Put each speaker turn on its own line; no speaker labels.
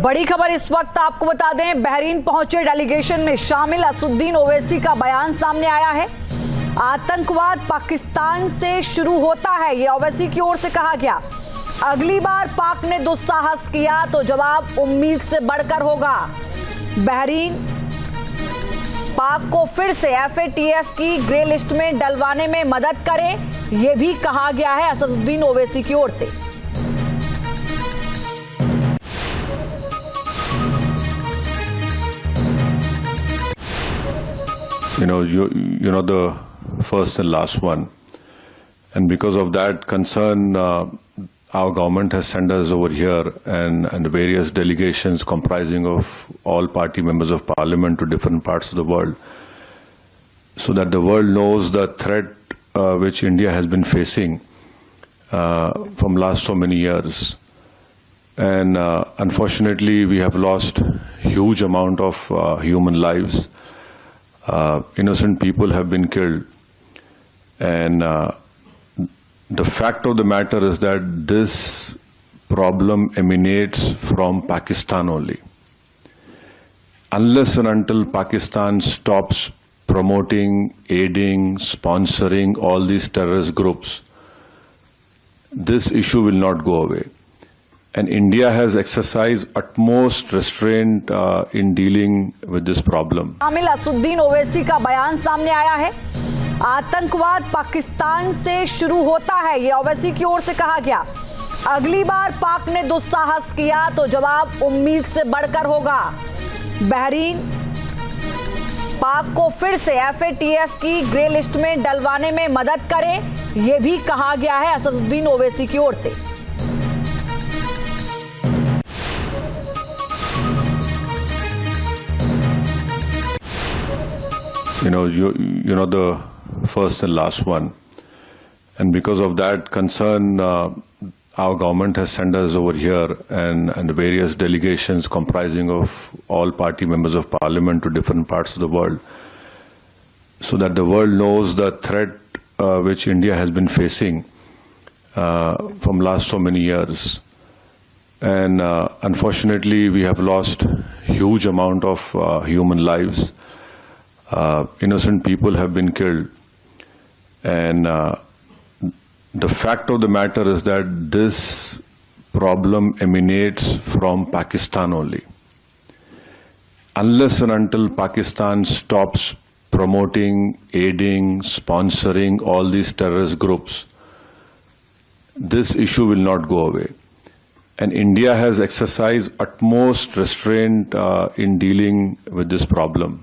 बड़ी खबर इस वक्त आपको बता दें, बहरीन पहुंचे डेलीगेशन में शामिल असदुद्दीन ओवैसी का बयान सामने आया है। आतंकवाद पाकिस्तान से शुरू होता है, ये ओवैसी की ओर से कहा गया। अगली बार पाक ने दुस्साहस किया तो जवाब उम्मीद से बढ़कर होगा। बहरीन पाक को फिर से FATF की ग्रे लिस्ट में डलवाने में मदद करे, यह भी कहा गया है असदुद्दीन ओवैसी की ओर से।
You know the first and last one, and because of that concern, our government has sent us over here and various delegations comprising of all party members of parliament to different parts of the world, so that the world knows the threat which India has been facing from last so many years. And unfortunately, we have lost huge amount of human lives. Innocent people have been killed, and the fact of the matter is that this problem emanates from Pakistan only. Unless and until Pakistan stops promoting, aiding, sponsoring all these terrorist groups, this issue will not go away. And India has exercised utmost restraint in dealing with this problem.
शामिल असदुद्दीन ओवैसी का बयान सामने आया है। आतंकवाद पाकिस्तान से शुरू होता है, ये ओवैसी की ओर से कहा गया। अगली बार पाक ने दुस्साहस किया तो जवाब उम्मीद से बढ़कर होगा। बहरीन पाक को फिर से FATF की ग्रे लिस्ट में डलवाने में मदद करे, यह भी कहा गया है असदुद्दीन ओवैसी की ओर से।
You know the first and last one, and because of that concern, our government has sent us over here and various delegations comprising of all party members of parliament to different parts of the world, so that the world knows the threat which India has been facing from last so many years. And unfortunately, we have lost huge amount of human lives. Innocent people have been killed, and the fact of the matter is that this problem emanates from Pakistan only. Unless and until Pakistan stops promoting, aiding, sponsoring all these terrorist groups, this issue will not go away. And India has exercised utmost restraint in dealing with this problem.